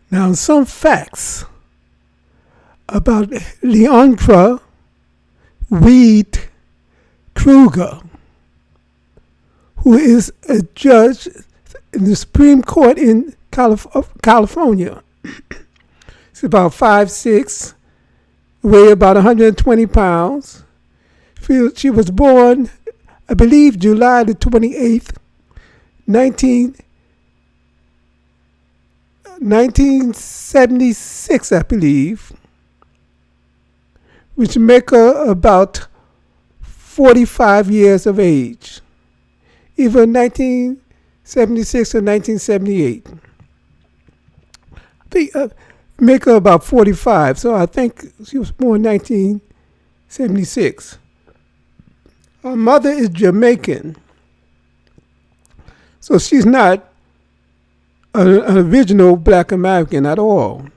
Now, some facts about Leondra Reid Kruger, who is a judge in the Supreme Court in California. She's about 5'6", weigh about 120 pounds. She was born, I believe, July the 28th, 1976, I believe, which make her about 45 years of age, either 1976 or 1978. Make her about 45, so I think she was born 1976. Her mother is Jamaican, so she's not an original Black American at all.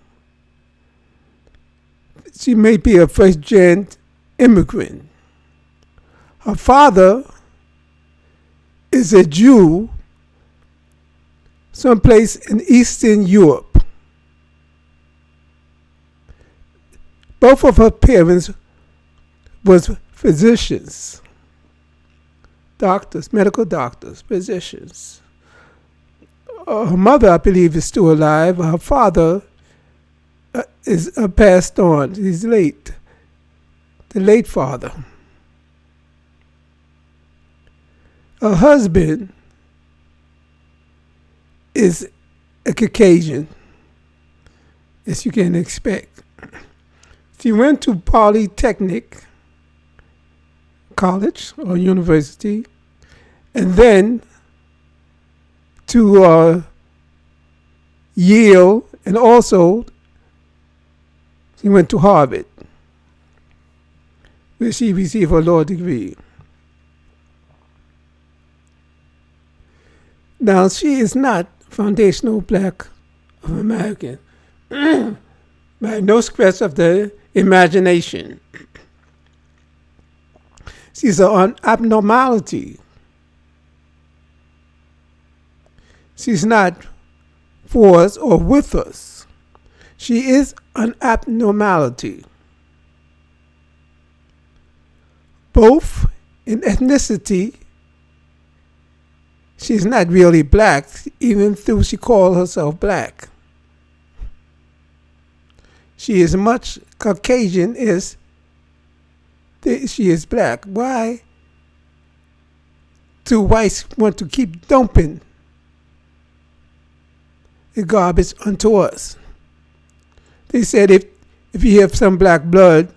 She may be a first-gen immigrant. Her father is a Jew someplace in Eastern Europe. Both of her parents was physicians, doctors, medical doctors, physicians. Her mother, I believe, is still alive. Her father is passed on. He's late. The late father. Her husband is a Caucasian, as you can expect. She went to Polytechnic College or University, and then to Yale, and also she went to Harvard, where she received her law degree. Now, she is not foundational Black American by no stretch of the imagination. She's an abnormality. She's not for us or with us. She is an abnormality, both in ethnicity. She's not really Black, even though she calls herself Black. She is much Caucasian as she is Black. Why do whites want to keep dumping the garbage onto us? They said if you have some Black blood,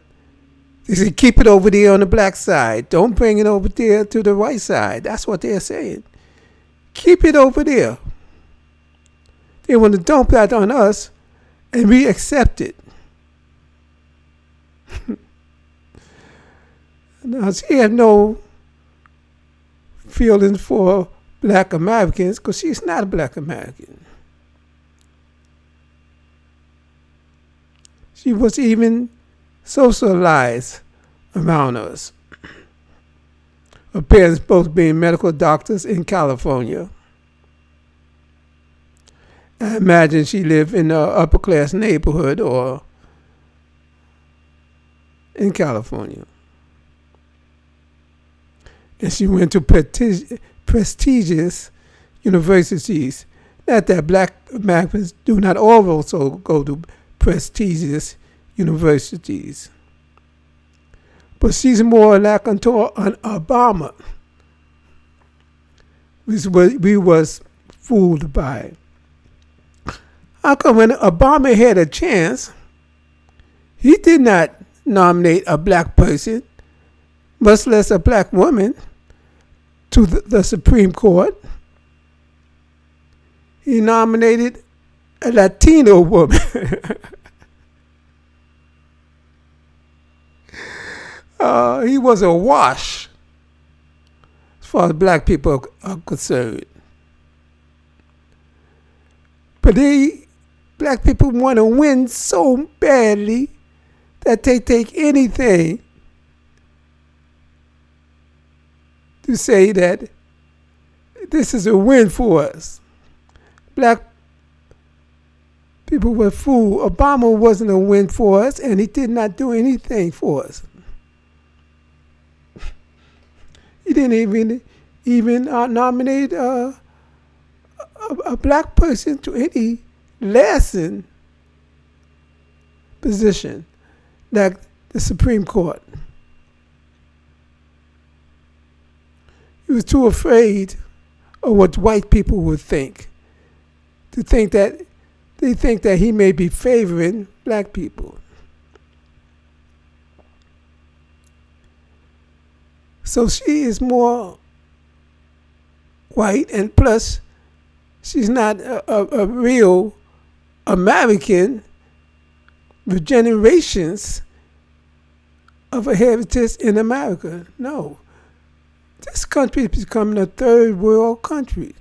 they said keep it over there on the Black side. Don't bring it over there to the white side. That's what they're saying. Keep it over there. They want to dump that on us, and we accept it. Now, she had no feelings for Black Americans because she's not a Black American. She was even socialized around us. Her parents both being medical doctors in California. I imagine she lived in an upper class neighborhood or in California. And she went to prestigious universities. Not that Black Americans do not also go to prestigious universities. But she's more like an Obama, which we was fooled by. How come when Obama had a chance, he did not nominate a Black person, much less a Black woman, to the Supreme Court? He nominated a Latino woman. He was a wash as far as Black people are concerned. But Black people want to win so badly that they take anything to say that this is a win for us. Black People were fooled. Obama wasn't a win for us, and he did not do anything for us. He didn't even nominate a black person to any lesson position like the Supreme Court. He was too afraid of what white people would think, to think that they think that he may be favoring black people. So she is more white, and plus she's not a real American with generations of a heritage in America. No. This country is becoming a third world country.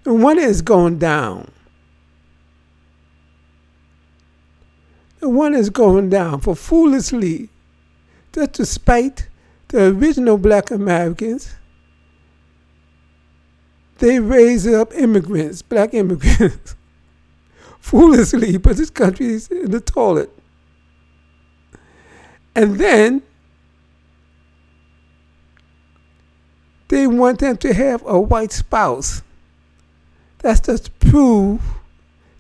The one is going down. The one is going down for foolishly, just to spite the original black Americans. They raise up immigrants, black immigrants, foolishly, but this country is in the toilet. And then they want them to have a white spouse. That's just to prove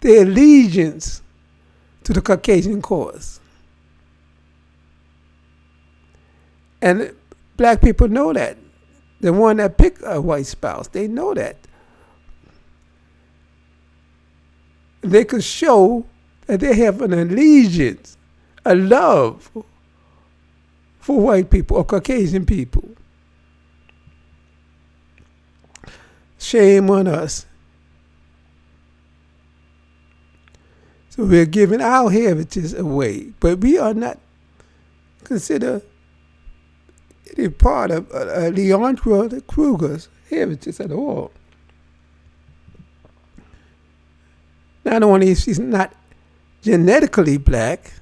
their allegiance to the Caucasian cause. And black people know that. The one that pick a white spouse, they know that. They could show that they have an allegiance, a love for white people or Caucasian people. Shame on us. So we're giving our heritage away, but we are not considered any part of Leondra Kruger's heritage at all. Not only is she not genetically black,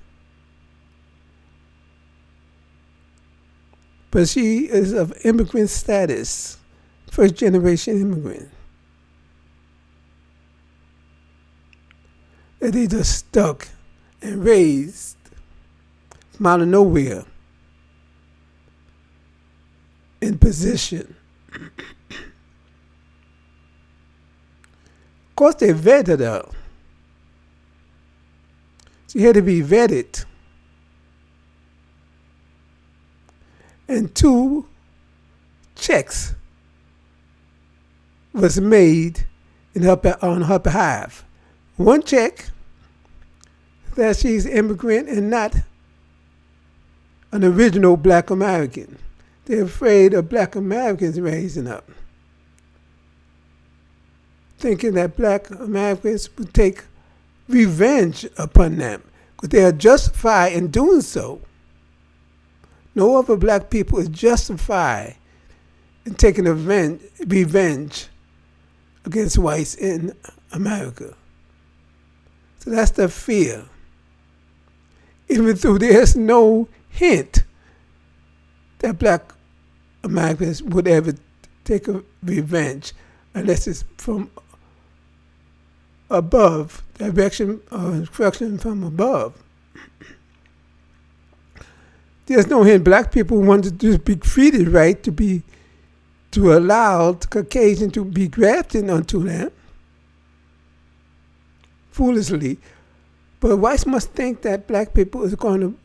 but she is of immigrant status, first generation immigrant. That they just stuck and raised from out of nowhere in position. Of course, they vetted her. She had to be vetted. And 2 checks was made on her behalf. 1 check that she's immigrant and not an original black American. They're afraid of black Americans raising up, thinking that black Americans would take revenge upon them, because they are justified in doing so. No other black people is justified in taking revenge against whites in America. So that's the fear. Even though there's no hint that black Americans would ever take a revenge unless it's from above, direction or instruction from above. There's no hint black people want to just be treated right, to allow the Caucasian to be grafted onto them. Foolishly. But whites must think that black people is going to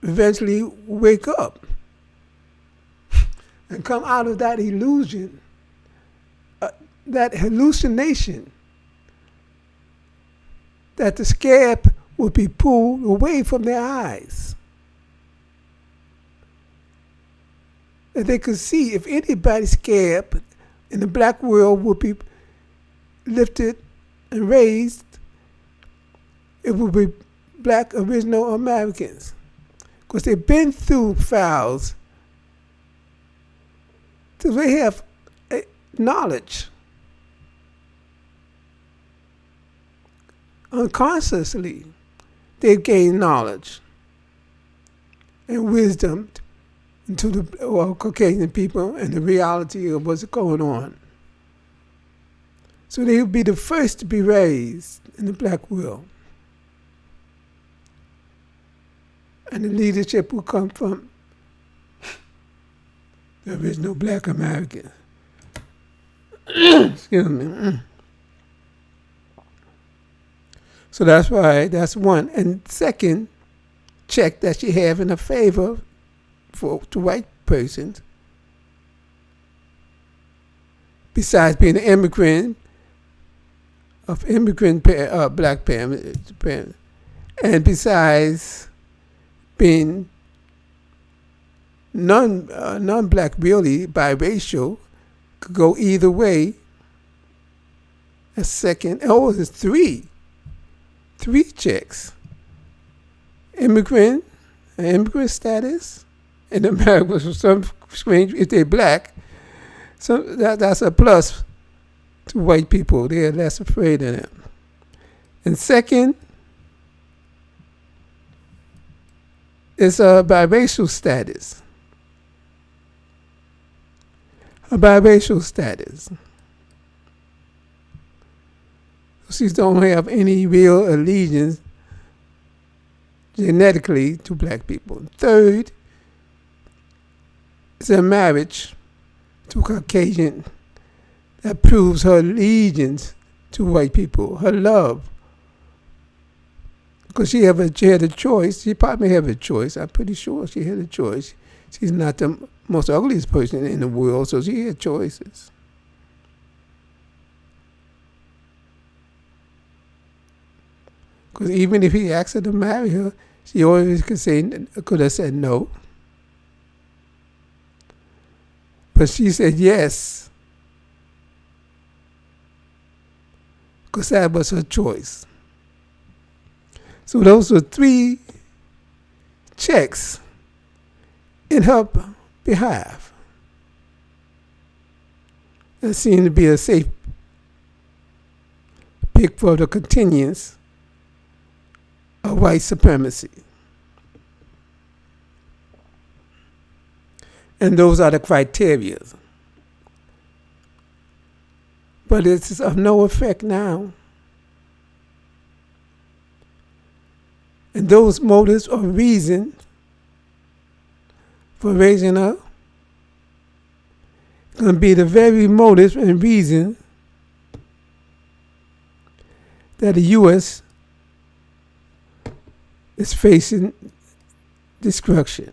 eventually wake up and come out of that illusion, that hallucination, that the scab will be pulled away from their eyes. That they could see if anybody's scab in the black world would be lifted and raised, it would be black original Americans. Because they've been through trials. So they have knowledge. Unconsciously, they've gained knowledge and wisdom into the Caucasian people and the reality of what's going on. So they will be the first to be raised in the black world. And the leadership will come from the original black Americans. Excuse me. So that's why, that's one. And second check that she have in her favor to white persons, besides being an immigrant, of black parents, and besides being non-black, really biracial, could go either way. A second, it's three checks: immigrant status in America. For some strange, if they're black, so that's a plus to white people. They're less afraid of them. And second is a biracial status. A biracial status. She don't have any real allegiance genetically to black people. Third is a marriage to Caucasian that proves her allegiance to white people, her love. Because she had a choice. She probably had a choice. I'm pretty sure she had a choice. She's not the most ugliest person in the world, so she had choices. Because even if he asked her to marry her, she always could have said no. But she said yes, because that was her choice. So those were three checks in her behalf. That seemed to be a safe pick for the continuance of white supremacy. And those are the criteria. But it's of no effect now. And those motives or reasons for raising her going to be the very motives and reasons that the U.S. is facing destruction.